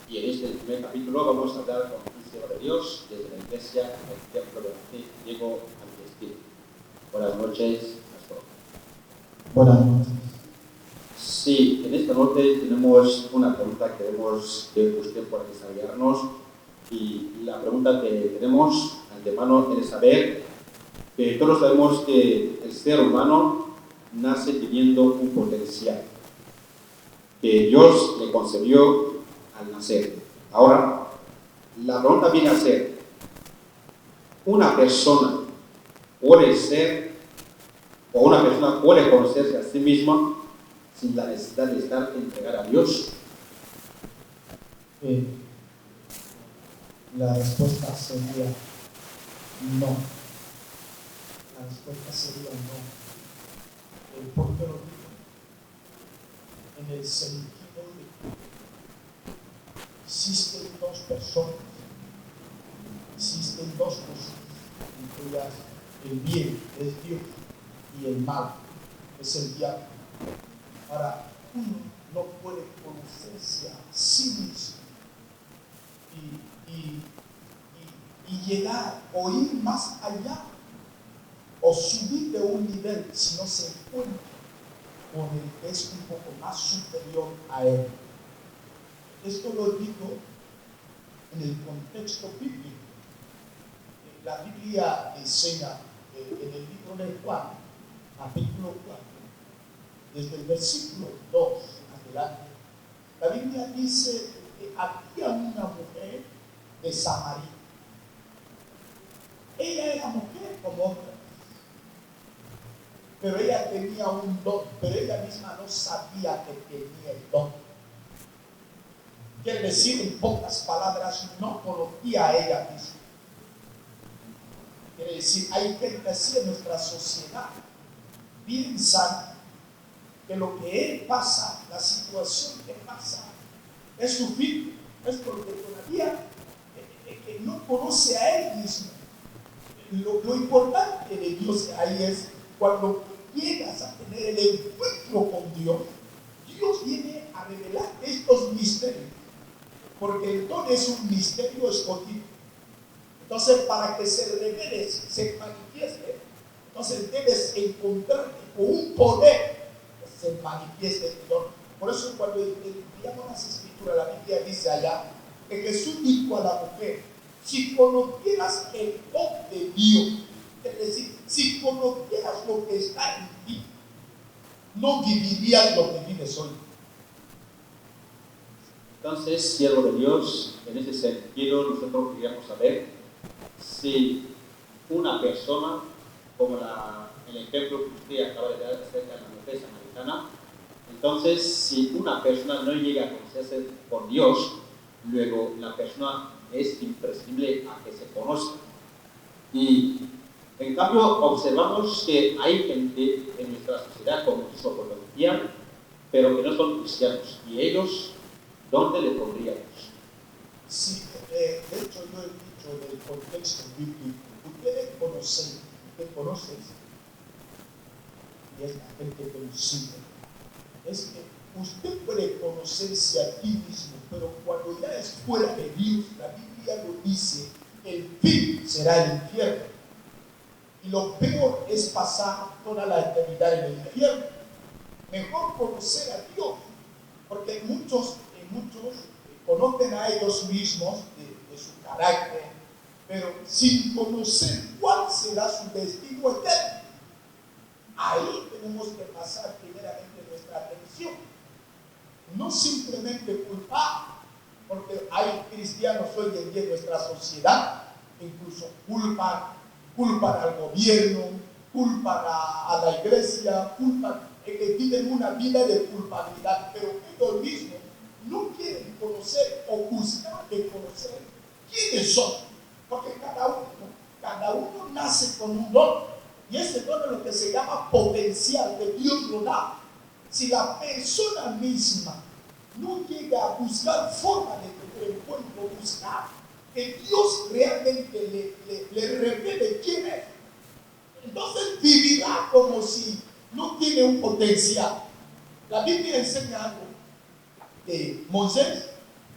Y en este primer capítulo vamos a hablar con un siervo de Dios desde la iglesia del templo de Diego Antesquí. Buenas noches, pastor. Buenas noches. Sí, en esta noche tenemos una pregunta que queremos que usted pueda desarrollarnos. Y la pregunta que tenemos antemano es saber que todos sabemos que el ser humano nace teniendo un potencial que Dios le concedió al nacer. Ahora, la pregunta viene a ser, ¿una persona puede ser o una persona puede conocerse a sí misma sin la necesidad de estar entregada a Dios? La respuesta sería no. La respuesta sería no. ¿Por qué lo digo? En el sentido de que existen dos personas, existen dos cosas, entre ellas el bien es Dios y el mal es el diablo. Ahora, uno no puede conocerse a sí mismo y llegar o ir más allá o subir de un nivel si no se encuentra con el que es un poco más superior a él. Esto lo digo en el contexto bíblico. La Biblia enseña en el libro de Juan, capítulo 4, desde el versículo 2 adelante, la Biblia dice que había una mujer de Samaria. Ella era mujer como otras, pero ella tenía un don, pero ella misma no sabía que tenía el don. Quiere decir, en pocas palabras, no conocía a ella misma. Quiere decir, hay gente así en nuestra sociedad, piensan que lo que él pasa, la situación que pasa, es su fin, es porque todavía que no conoce a él mismo. Lo importante de Dios ahí es cuando llegas a tener el encuentro con Dios, Dios viene a revelar estos misterios, porque el don es un misterio escondido. Entonces, para que se revele, se manifieste, entonces debes encontrarte con un poder que se manifieste el don. Por eso cuando estudiamos las escrituras, la Biblia dice allá que Jesús dijo a la mujer: si conocieras el don de Dios, es decir, si conocieras lo que está en ti, no vivirías lo que vives hoy. Entonces, siervo de Dios, en ese sentido nosotros queríamos saber si una persona, como el ejemplo que usted acaba de dar acerca de la mujer samaritana, entonces si una persona no llega a conocerse con Dios, luego la persona es imprescindible a que se conozca. Y en cambio observamos que hay gente en nuestra sociedad con mucho potencial, pero que no son cristianos, y ellos, ¿dónde le pondríamos? Sí, de hecho yo he dicho del contexto bíblico. Ustedes conocen, y es la gente que nos sigue, es que usted puede conocerse a ti mismo, pero cuando ya es fuera de Dios, la Biblia lo dice, el fin será el infierno. Y lo peor es pasar toda la eternidad en el infierno. Mejor conocer a Dios, porque muchos conocen a ellos mismos de su carácter, pero sin conocer cuál será su destino eterno. Ahí tenemos que pasar primeramente nuestra atención. No simplemente culpar, porque hay cristianos hoy en día en nuestra sociedad que incluso culpan al gobierno, culpan a la iglesia, culpan que viven una vida de culpabilidad, pero ellos mismos no quieren conocer o buscar de conocer quiénes son, porque cada uno nace con un don, y ese don es lo que se llama potencial, que Dios lo da. Si la persona misma no llega a buscar forma de tener encuentro, buscar que Dios realmente le revele quién es, entonces vivirá como si no tiene un potencial. La Biblia enseña algo de Moisés.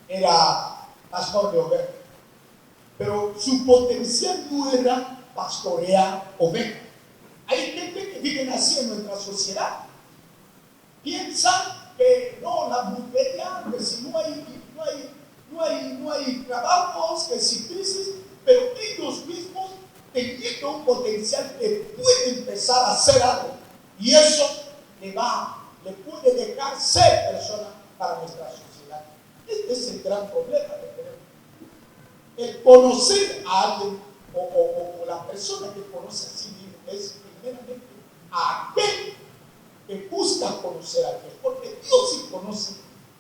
era pastor de ovejas, pero su potencial no era pastorear ovejas. Hay gente que vive así en nuestra sociedad. Piensan que no, la brujería, que si no hay trabajos, que si crisis, pero ellos mismos teniendo un potencial que puede empezar a hacer algo. Y eso le puede dejar ser persona para nuestra sociedad. Este es el gran problema que tenemos. El conocer a alguien o la persona que conoce a sí mismo es primeramente aquel que busca conocer a Dios, porque Dios sí conoce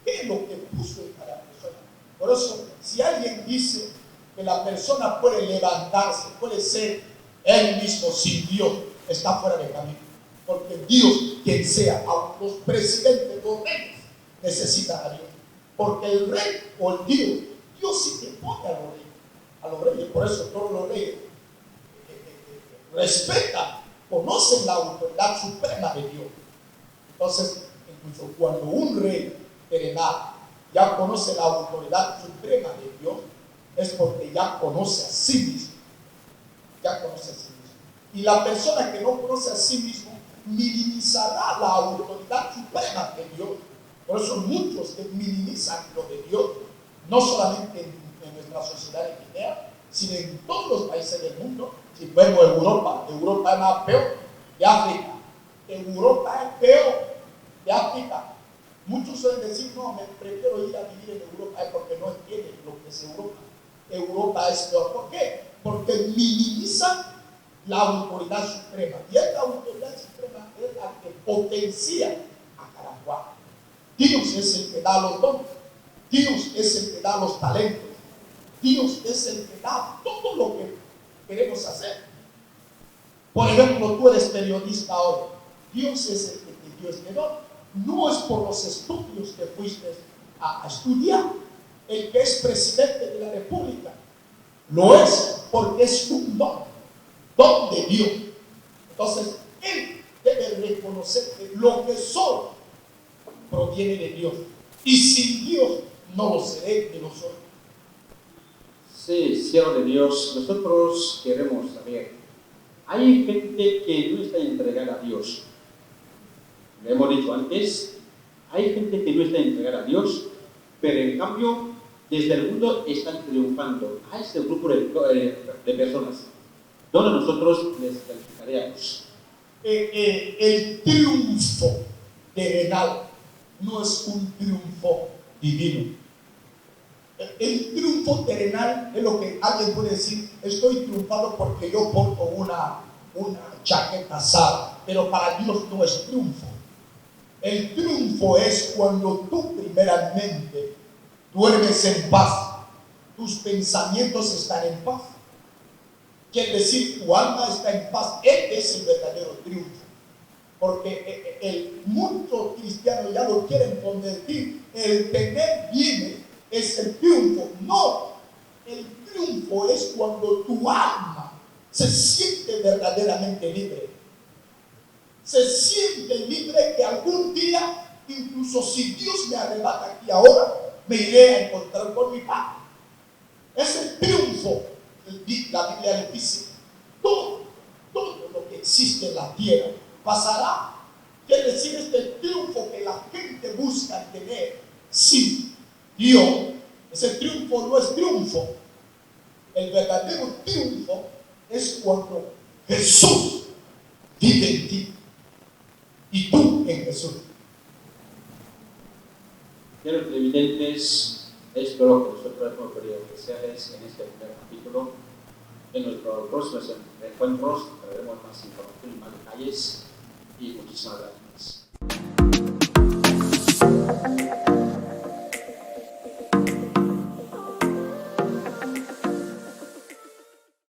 qué es lo que puso en cada persona. Por eso, si alguien dice que la persona puede levantarse, puede ser él mismo sin Dios, está fuera de camino. Porque Dios, quien sea, aunque los presidentes, los reyes, necesitan a Dios. Porque el rey o el Dios sí que pone a los reyes. Por eso todos los reyes respetan, conocen la autoridad suprema de Dios. Entonces, incluso cuando un rey terrenal ya conoce la autoridad suprema de Dios, es porque ya conoce a sí mismo. Ya conoce a sí mismo. Y la persona que no conoce a sí mismo minimizará la autoridad suprema de Dios. Por eso muchos que minimizan lo de Dios, no solamente en nuestra sociedad en Guinea, sino en todos los países del mundo. Si vemos Europa es más peor de África. Europa es peor de África. Muchos suelen decir, no, me prefiero ir a vivir en Europa porque no entienden lo que es Europa. Europa es peor. ¿Por qué? Porque minimizan la autoridad suprema. Y esta autoridad suprema es la que potencia a cada cual. Dios es el que da los dones. Dios es el que da los talentos. Dios es el que da todo lo que queremos hacer. Por ejemplo, tú eres periodista ahora. Dios es el que te dio este don. No es por los estudios que fuiste a estudiar. El que es presidente de la República lo es porque es un don de Dios. Entonces, él debe reconocer que lo que soy proviene de Dios. Y sin Dios no lo seré de nosotros. Sí, siervo de Dios, nosotros queremos saber, hay gente que no está entregada a Dios. Lo hemos dicho antes, hay gente que no está entregada a Dios, pero en cambio, desde el mundo están triunfando. A este grupo de personas, donde nosotros les calificaríamos. El triunfo terrenal no es un triunfo divino. El triunfo terrenal es lo que alguien puede decir, estoy triunfando porque yo porto una chaqueta asada, pero para Dios no es triunfo. El triunfo es cuando tú primeramente duermes en paz, tus pensamientos están en paz. Quiere decir, tu alma está en paz. Este es el verdadero triunfo. Porque el mundo cristiano ya lo quieren convertir. El tener bienes es el triunfo. No, el triunfo es cuando tu alma se siente verdaderamente libre. Se siente libre que algún día, incluso si Dios me arrebata aquí ahora, me iré a encontrar con mi Padre. Es el triunfo. La Biblia le dice, todo lo que existe en la tierra pasará. Quiere decir, este triunfo que la gente busca tener. Sí, Dios, ese triunfo no es triunfo. El verdadero triunfo es cuando Jesús vive en ti y tú en Jesús. Queridos televidentes, esto es lo que nosotros hemos querido ofrecerles en este primer capítulo. En nuestros próximos encuentros traeremos más información y más detalles, y muchísimas gracias.